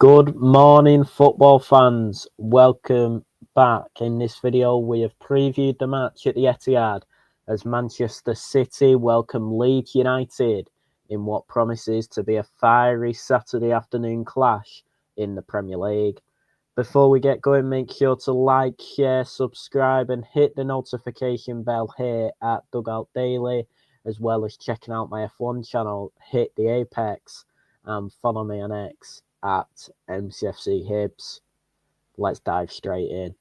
Good morning, football fans. Welcome back. In this video, we have previewed the match at the Etihad as Manchester City welcome Leeds United in what promises to be a fiery Saturday afternoon clash in the Premier League. Before we get going, make sure to like, share, subscribe and hit the notification bell here at Dugout Daily, as well as checking out my F1 channel, Hit the Apex, and follow me on X at MCFC Hibs. Let's dive straight in.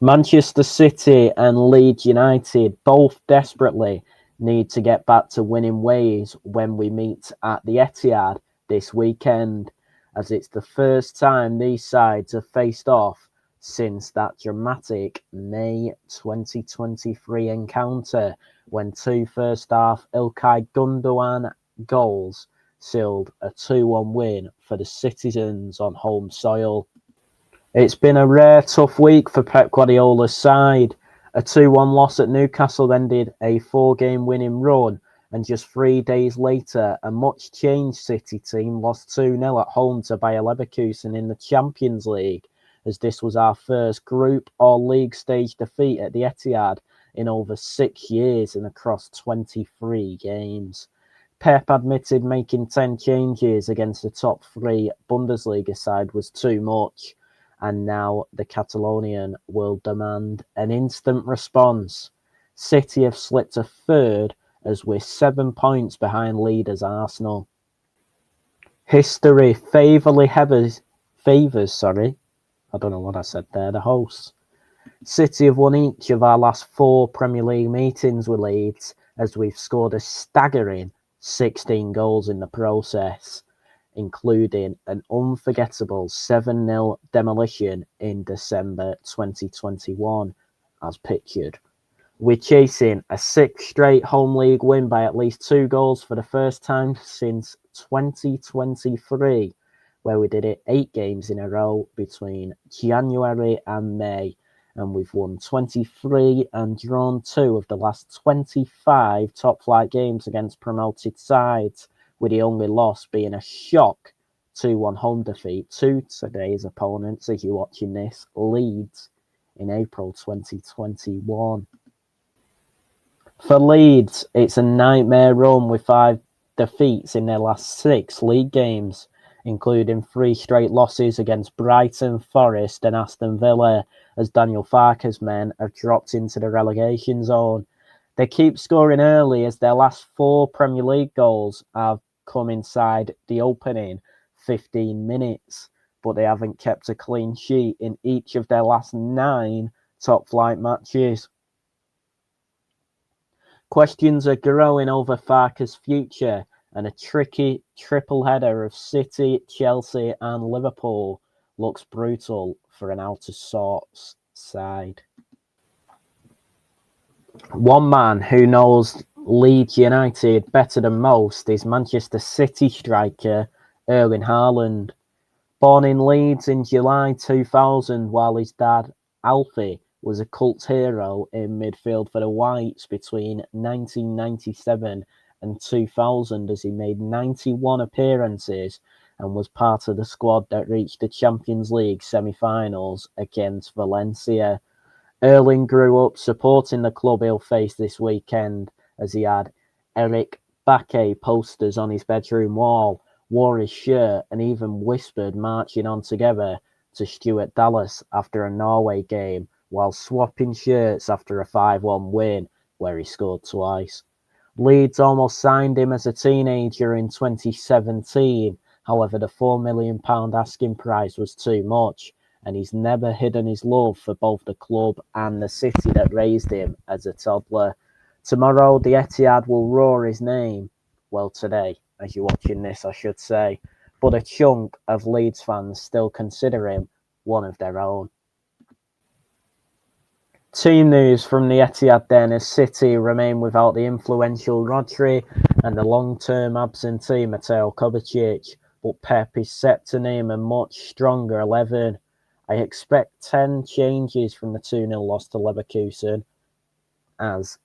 Manchester City and Leeds United both desperately need to get back to winning ways when we meet at the Etihad this weekend, as it's the first time these sides have faced off since that dramatic May 2023 encounter when two first-half İlkay Gundogan goals sealed a 2-1 win for the citizens on home soil. It's been a rare tough week for Pep Guardiola's side. A 2-1 loss at Newcastle ended a 4-game winning run, and just 3 days later, a much-changed City team lost 2-0 at home to Bayer Leverkusen in the Champions League, as this was our first group or league stage defeat at the Etihad in over 6 years and across 23 games. Pep admitted making 10 changes against the top three Bundesliga side was too much, and now the Catalonian will demand an instant response. City have slipped to third as we're 7 points behind leaders Arsenal. History favours, I don't know what I said there, the hosts. City have won each of our last 4 Premier League meetings with Leeds, as we've scored a staggering 16 goals in the process, including an unforgettable 7-0 demolition in December 2021, as pictured. We're chasing a 6th straight home league win by at least 2 goals for the first time since 2023, where we did it 8 games in a row between January and May, and we've won 23 and drawn 2 of the last 25 top-flight games against promoted sides, with the only loss being a shock 2-1 home defeat to today's opponents, as you're watching this, Leeds, in April 2021. For Leeds, it's a nightmare run with 5 defeats in their last 6 league games, including 3 straight losses against Brighton, Forest and Aston Villa, as Daniel Farke's men have dropped into the relegation zone. They keep scoring early, as their last 4 Premier League goals have come inside the opening 15 minutes, but they haven't kept a clean sheet in each of their last 9 top-flight matches. Questions are growing over Farke's future, and a tricky triple header of City, Chelsea and Liverpool looks brutal for an out-of-sorts side. One man who knows Leeds United better than most is Manchester City striker Erling Haaland. Born in Leeds in July 2000, while his dad, Alfie, was a cult hero in midfield for the Whites between 1997 and 2000, as he made 91 appearances and was part of the squad that reached the Champions League semi-finals against Valencia. Erling grew up supporting the club he'll face this weekend, as he had Eric Bakke posters on his bedroom wall, wore his shirt and even whispered marching on together to Stuart Dallas after a Norway game, while swapping shirts after a 5-1 win where he scored twice. Leeds almost signed him as a teenager in 2017, however the £4 million asking price was too much, and he's never hidden his love for both the club and the city that raised him as a toddler. Tomorrow the Etihad will roar his name, well today, as you're watching this I should say, but a chunk of Leeds fans still consider him one of their own. Team news from the Etihad then, as City remain without the influential Rodri and the long-term absentee Mateo Kovacic, but Pep is set to name a much stronger 11. I expect 10 changes from the 2-0 loss to Leverkusen, as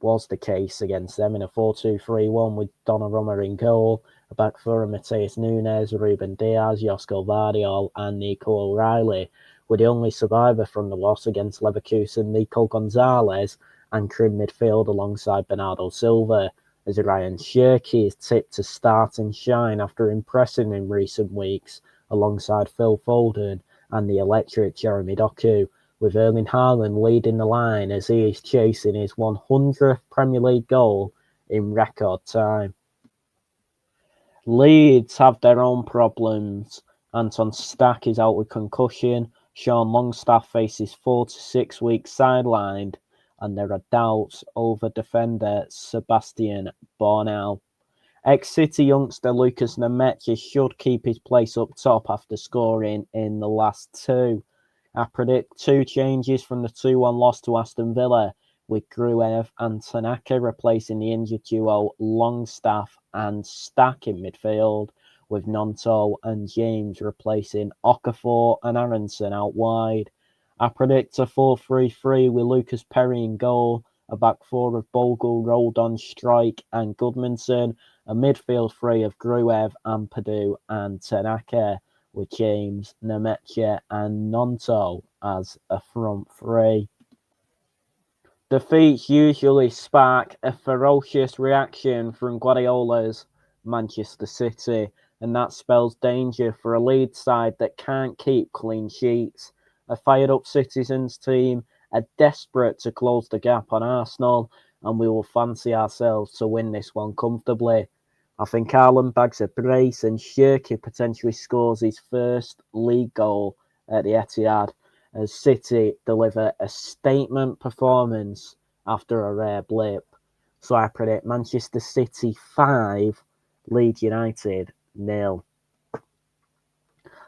was the case against them in a 4-2-3-1 with Donnarumma in goal, a back four of Mateus Nunes, Ruben Diaz, Josko Vardiol and Nico O'Reilly, were the only survivor from the loss against Leverkusen, Nico Gonzalez, anchoring midfield alongside Bernardo Silva, as Ryan Shirky is tipped to start and shine after impressing in recent weeks alongside Phil Foden and the electric Jeremy Doku, with Erling Haaland leading the line as he is chasing his 100th Premier League goal in record time. Leeds have their own problems. Anton Stack is out with concussion, Sean Longstaff faces 4 to 6 weeks sidelined, and there are doubts over defender Sebastian Bornau. Ex-City youngster Lucas Nemecha should keep his place up top after scoring in the last two. I predict 2 changes from the 2-1 loss to Aston Villa, with Gruev and Tanaka replacing the injured duo Longstaff and Stack in midfield, with Nonto and James replacing Okafor and Aronson out wide. I predict a 4-3-3 with Lucas Perry in goal, a back four of Bogle, Roldan, Strike and Goodmanson, a midfield three of Gruev, Ampadu and Tanaka, with James, Nemecha and Nonto as a front three. Defeats usually spark a ferocious reaction from Guardiola's Manchester City, and that spells danger for a Leeds side that can't keep clean sheets. A fired-up Citizens team are desperate to close the gap on Arsenal, and we will fancy ourselves to win this one comfortably. I think Haaland bags a brace and Shirky potentially scores his first league goal at the Etihad, as City deliver a statement performance after a rare blip. So I predict Manchester City 5, Leeds United 0.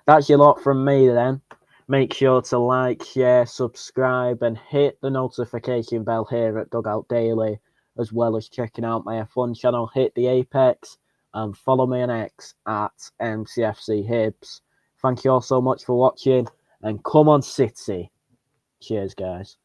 That's your lot from me then. Make sure to like, share, subscribe and hit the notification bell here at Dugout Daily, as well as checking out my F1 channel, Hit the Apex, and follow me on X at MCFC Hibs. Thank you all so much for watching, and come on City. Cheers, guys.